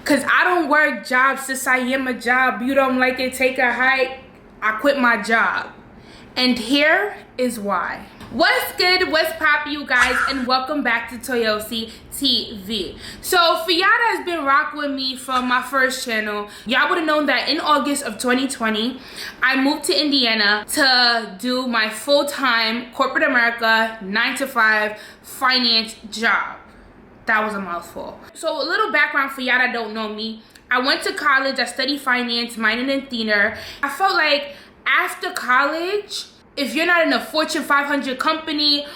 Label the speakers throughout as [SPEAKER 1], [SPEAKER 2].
[SPEAKER 1] Cause I don't work jobs since I am a job. You don't like it, take a hike. I quit my job. And here is why. What's good, what's pop, you guys, and welcome back to Toyosi TV. So for y'all that's been rocking with me from my first channel, y'all would have known that in August of 2020, I moved to Indiana to do my full-time corporate America 9-to-5 finance job. That was a mouthful. So a little background for y'all that don't know me. I went to college, I studied finance, minored in theater. I felt like after college, if you're not in a Fortune 500 company,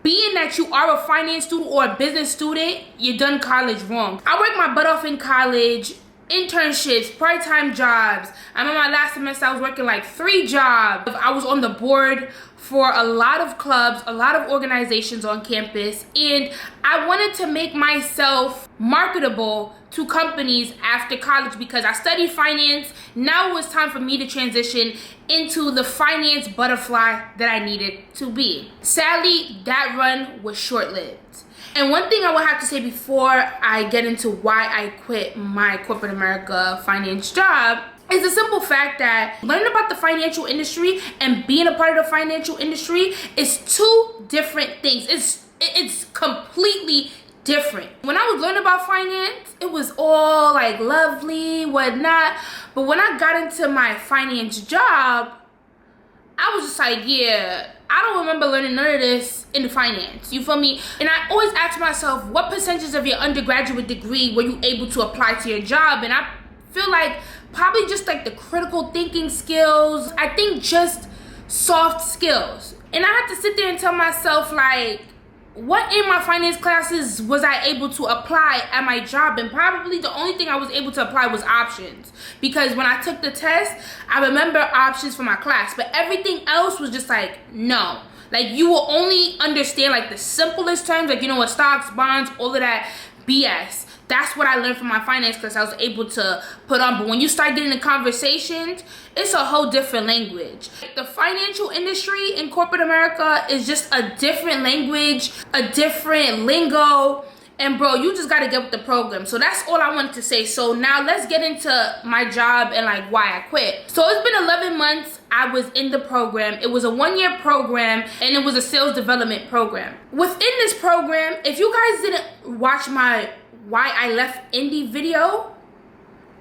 [SPEAKER 1] being that you are a finance student or a business student, you done college wrong. I worked my butt off in college, internships, part-time jobs. I remember my last semester I was working like 3 jobs. I was on the board for a lot of clubs, a lot of organizations on campus, and I wanted to make myself marketable to companies after college because I studied finance. Now it was time for me to transition into the finance butterfly that I needed to be. Sadly, that run was short-lived. And one thing I will have to say before I get into why I quit my corporate America finance job is the simple fact that learning about the financial industry and being a part of the financial industry is 2 different things. It's completely different. When I was learning about finance, it was all like lovely, whatnot. But when I got into my finance job, I was just like, yeah, I don't remember learning none of this in finance. You feel me? And I always ask myself, what percentage of your undergraduate degree were you able to apply to your job? And I feel like probably just like the critical thinking skills. I think just soft skills. And I had to sit there and tell myself, like, what in my finance classes was I able to apply at my job? And probably the only thing I was able to apply was options. Because when I took the test, I remember options for my class. But everything else was just like, no. Like, you will only understand like the simplest terms, like, you know what, stocks, bonds, all of that BS. That's what I learned from my finance class I was able to put on. But when you start getting into conversations, it's a whole different language. The financial industry in corporate America is just a different language, a different lingo. And bro, you just gotta get with the program. So that's all I wanted to say. So now let's get into my job and like why I quit. So it's been 11 months I was in the program. It was a 1-year program and it was a sales development program. Within this program, if you guys didn't watch my why I left Indy video,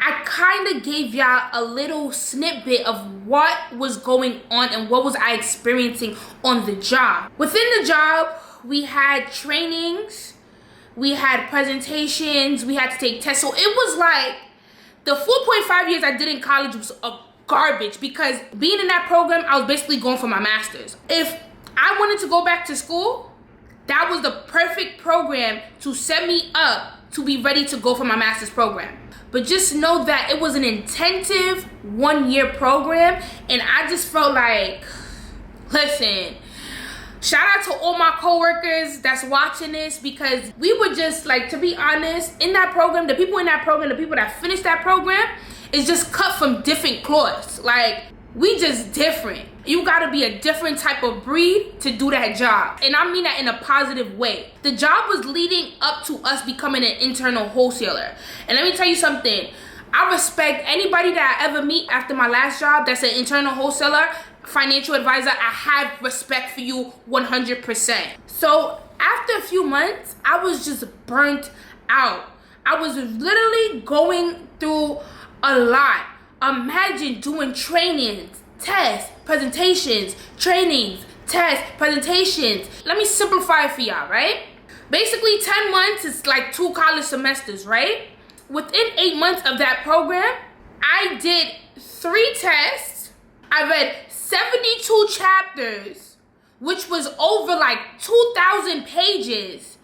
[SPEAKER 1] I kind of gave y'all a little snippet of what was going on and what was I experiencing on the job. Within the job, we had trainings, we had presentations, we had to take tests. So it was like the 4.5 years I did in college was a garbage because being in that program, I was basically going for my master's. If I wanted to go back to school, that was the perfect program to set me up to be ready to go for my master's program. But just know that it was an intensive 1-year program, and I just felt like, listen, shout out to all my coworkers that's watching this, because we were just like, to be honest, in that program, the people in that program, the people that finished that program is just cut from different cloths. Like, we just different. You gotta be a different type of breed to do that job. And I mean that in a positive way. The job was leading up to us becoming an internal wholesaler. And let me tell you something. I respect anybody that I ever meet after my last job that's an internal wholesaler, financial advisor. I have respect for you 100%. So after a few months, I was just burnt out. I was literally going through a lot. Imagine doing trainings, tests, presentations, trainings, tests, presentations. Let me simplify it for y'all, right? Basically, 10 months is like 2 college semesters, right? Within 8 months of that program, I did 3 tests. I read 72 chapters, which was over like 2,000 pages.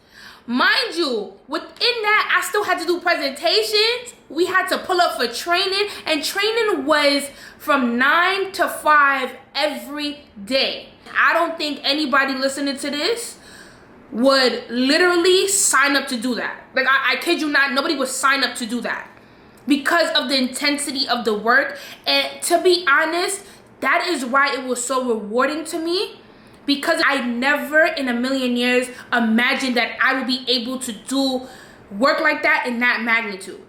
[SPEAKER 1] Mind you, within that, I still had to do presentations. We had to pull up for training, and training was from 9 to 5 every day. I don't think anybody listening to this would literally sign up to do that. Like, I kid you not, nobody would sign up to do that because of the intensity of the work. And to be honest, that is why it was so rewarding to me, because I never in a million years imagined that I would be able to do work like that in that magnitude.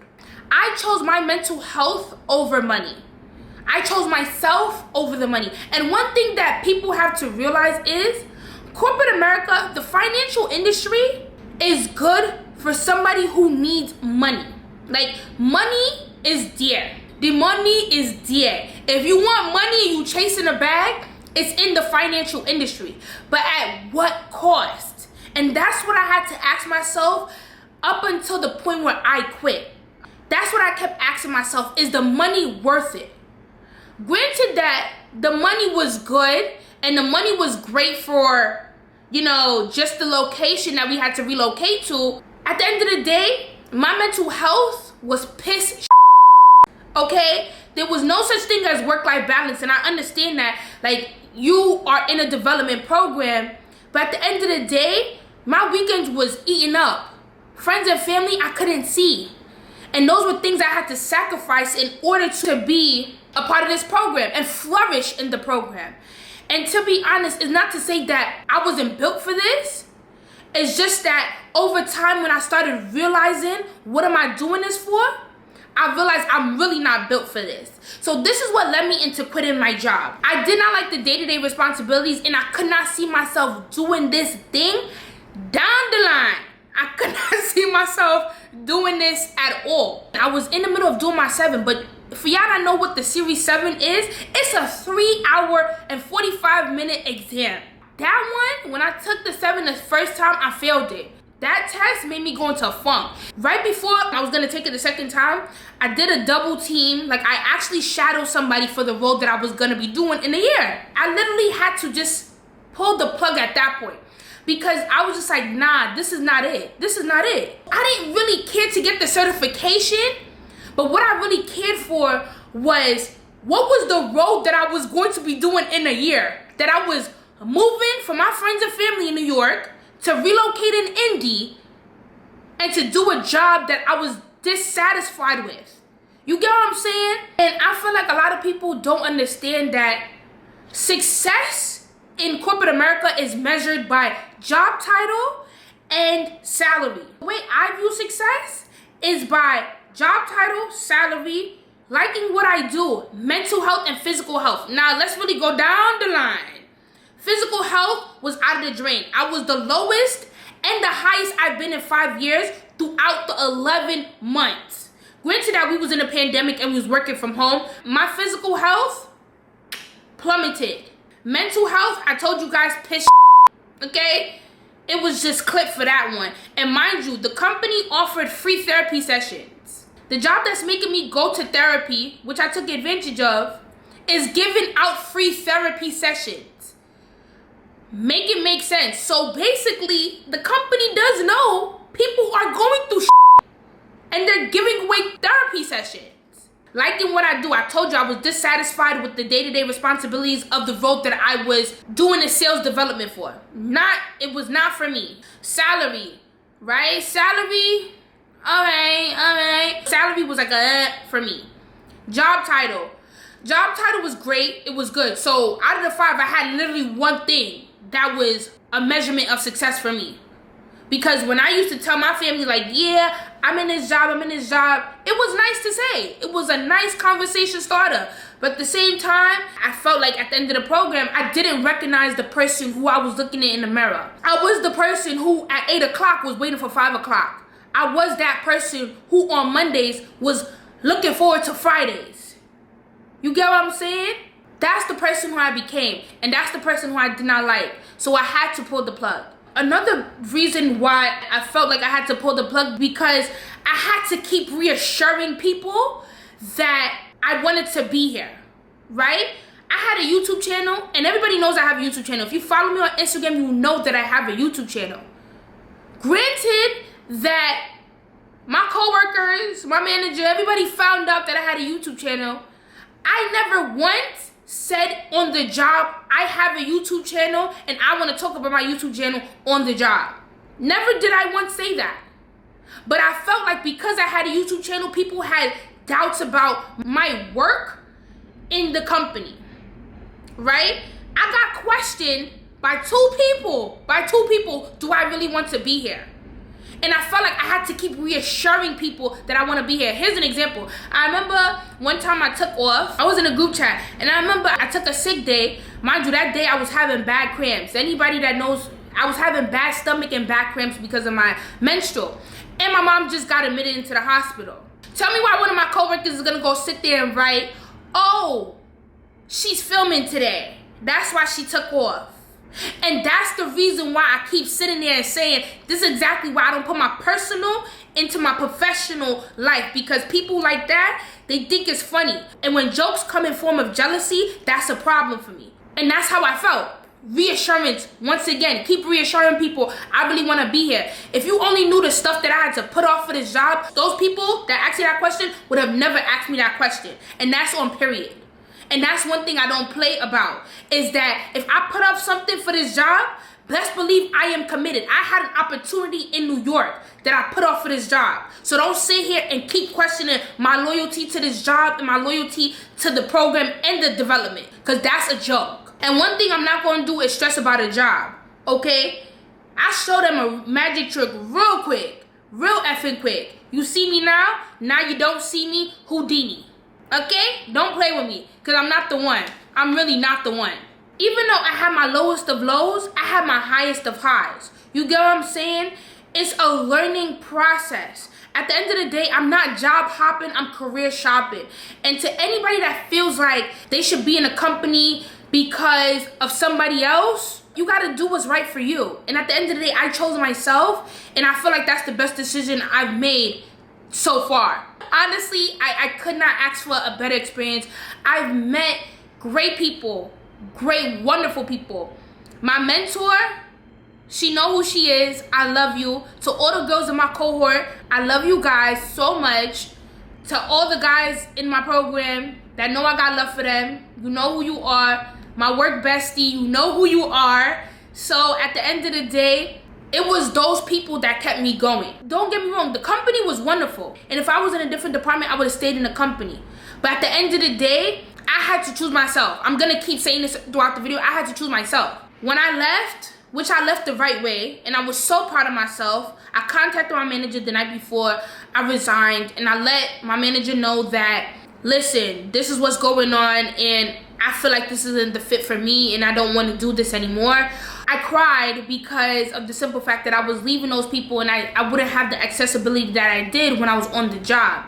[SPEAKER 1] I chose my mental health over money. I chose myself over the money. And one thing that people have to realize is corporate America, the financial industry, is good for somebody who needs money. Like, money is there. The money is there. If you want money and you chasing a bag, it's in the financial industry. But at what cost? And that's what I had to ask myself up until the point where I quit. That's what I kept asking myself, is the money worth it? Granted that the money was good and the money was great for, just the location that we had to relocate to. At the end of the day, my mental health was pissed. Okay? There was no such thing as work-life balance, and I understand that, like, you are in a development program, but at the end of the day, my weekends was eaten up. Friends and family I couldn't see. And those were things I had to sacrifice in order to be a part of this program and flourish in the program. And to be honest, it's not to say that I wasn't built for this. It's just that over time, when I started realizing what am I doing this for, I realized I'm really not built for this. So this is what led me into quitting my job. I did not like the day-to-day responsibilities, and I could not see myself doing this thing down the line. I could not see myself doing this at all. I was in the middle of doing my 7, but for y'all that know what the Series 7 is, it's a 3-hour and 45-minute exam. That one, when I took the 7 the first time, I failed it. That test made me go into a funk. Right before I was gonna take it the second time, I did a double team. Like, I actually shadowed somebody for the role that I was gonna be doing in a year. I literally had to just pull the plug at that point, because I was just like, nah, this is not it. This is not it. I didn't really care to get the certification, but what I really cared for was, what was the road that I was going to be doing in a year? That I was moving from my friends and family in New York to relocate in Indy and to do a job that I was dissatisfied with. You get what I'm saying? And I feel like a lot of people don't understand that success in corporate America is measured by job title and salary. The way I view success is by job title, salary, liking what I do, mental health and physical health. Now let's really go down the line. Physical health was out of the drain. I was the lowest and the highest I've been in 5 years throughout the 11 months. Granted that we was in a pandemic and we was working from home, my physical health plummeted. Mental health, I told you guys, pissed. Okay? It was just clipped for that one. And mind you, the company offered free therapy sessions. The job that's making me go to therapy, which I took advantage of, is giving out free therapy sessions. Make it make sense. So basically, the company does know people are going through and they're giving away therapy sessions. Liking what I do, I told you I was dissatisfied with the day-to-day responsibilities of the role that I was doing the sales development for. It was not for me. Salary, right? Salary, all right. Salary was like for me. Job title was great. It was good. So out of the 5, I had literally one thing that was a measurement of success for me. Because when I used to tell my family, like, yeah, I'm in this job, it was nice to say. It was a nice conversation starter. But at the same time, I felt like at the end of the program, I didn't recognize the person who I was looking at in the mirror. I was the person who at 8 o'clock was waiting for 5 o'clock. I was that person who on Mondays was looking forward to Fridays. You get what I'm saying? That's the person who I became. And that's the person who I did not like. So I had to pull the plug. Another reason why I felt like I had to pull the plug, because I had to keep reassuring people that I wanted to be here, right? I had a YouTube channel, and everybody knows I have a YouTube channel. If you follow me on Instagram, you know that I have a YouTube channel. Granted that my coworkers, my manager, everybody found out that I had a YouTube channel. I never once said on the job, I have a YouTube channel and I want to talk about my YouTube channel on the job. Never did I once say that. But I felt like because I had a YouTube channel, people had doubts about my work in the company, right? I got questioned by two people. Do I really want to be here? And I felt like I had to keep reassuring people that I want to be here. Here's an example. I remember one time I took off. I was in a group chat, and I remember I took a sick day. Mind you, that day I was having bad cramps. Anybody that knows, I was having bad stomach and back cramps because of my menstrual. And my mom just got admitted into the hospital. Tell me why one of my coworkers is gonna go sit there and write, oh, she's filming today. That's why she took off. And that's the reason why I keep sitting there and saying, this is exactly why I don't put my personal into my professional life. Because people like that, they think it's funny. And when jokes come in form of jealousy, that's a problem for me. And that's how I felt. Reassurance, once again, keep reassuring people I really want to be here. If you only knew the stuff that I had to put off for this job, those people that asked you that question would have never asked me that question. And that's on period. And that's one thing I don't play about, is that if I put off something for this job, best believe I am committed. I had an opportunity in New York that I put off for this job. So don't sit here and keep questioning my loyalty to this job and my loyalty to the program and the development, because that's a joke. And one thing I'm not going to do is stress about a job, okay? I show them a magic trick real quick, real effing quick. You see me now you don't see me, Houdini. Okay? Don't play with me, because I'm not the one. I'm really not the one. Even though I have my lowest of lows, I have my highest of highs. You get what I'm saying? It's a learning process. At the end of the day, I'm not job hopping, I'm career shopping. And to anybody that feels like they should be in a company because of somebody else, you gotta do what's right for you. And at the end of the day, I chose myself, and I feel like that's the best decision I've made so far. Honestly, I could not ask for a better experience. I've met great people, great, wonderful people. My mentor, she know who she is. I love you. To all the girls in my cohort, I love you guys so much. To all the guys in my program that know I got love for them, you know who you are. My work bestie, you know who you are. So at the end of the day, it was those people that kept me going. Don't get me wrong, the company was wonderful. And if I was in a different department, I would have stayed in the company. But at the end of the day, I had to choose myself. I'm gonna keep saying this throughout the video. I had to choose myself. When I left, which I left the right way, and I was so proud of myself, I contacted my manager the night before I resigned, and I let my manager know that, listen, this is what's going on, and I feel like this isn't the fit for me, and I don't want to do this anymore. I cried because of the simple fact that I was leaving those people, and I wouldn't have the accessibility that I did when I was on the job.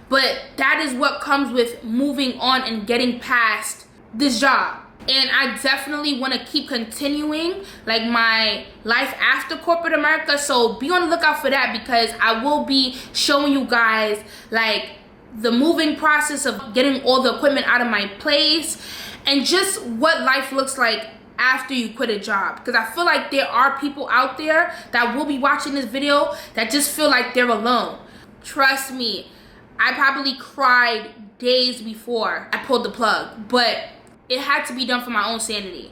[SPEAKER 1] But that is what comes with moving on and getting past this job. And I definitely want to keep continuing like my life after corporate America. So be on the lookout for that, because I will be showing you guys like the moving process of getting all the equipment out of my place, and just what life looks like after you quit a job. Because I feel like there are people out there that will be watching this video that just feel like they're alone. Trust me, I probably cried days before I pulled the plug, but it had to be done for my own sanity.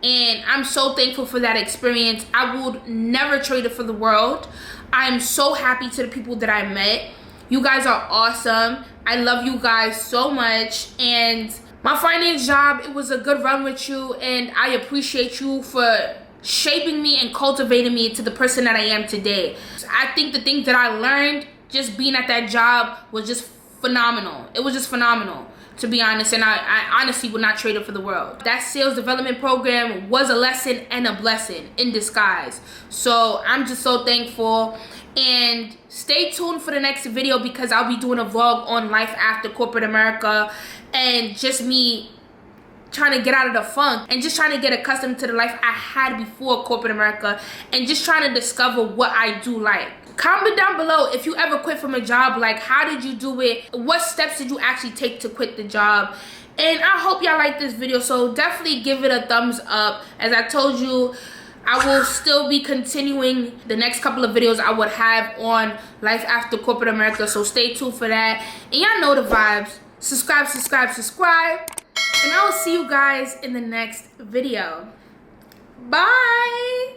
[SPEAKER 1] And I'm so thankful for that experience. I would never trade it for the world. I'm so happy to the people that I met. You guys are awesome. I love you guys so much. And my finance job, it was a good run with you, and I appreciate you for shaping me and cultivating me into the person that I am today. I think the things that I learned just being at that job was just phenomenal. It was just phenomenal, to be honest, and I honestly would not trade it for the world. That sales development program was a lesson and a blessing in disguise. So I'm just so thankful. And stay tuned for the next video, because I'll be doing a vlog on life after corporate America, and just me trying to get out of the funk and just trying to get accustomed to the life I had before corporate America, and just trying to discover what I do like. Comment down below if you ever quit from a job. Like, how did you do it? What steps did you actually take to quit the job? And I hope y'all like this video, so definitely give it a thumbs up. As I told you, I will still be continuing the next couple of videos I would have on life after corporate America, so stay tuned for that. And y'all know the vibes. Subscribe, subscribe, subscribe. And I will see you guys in the next video. Bye.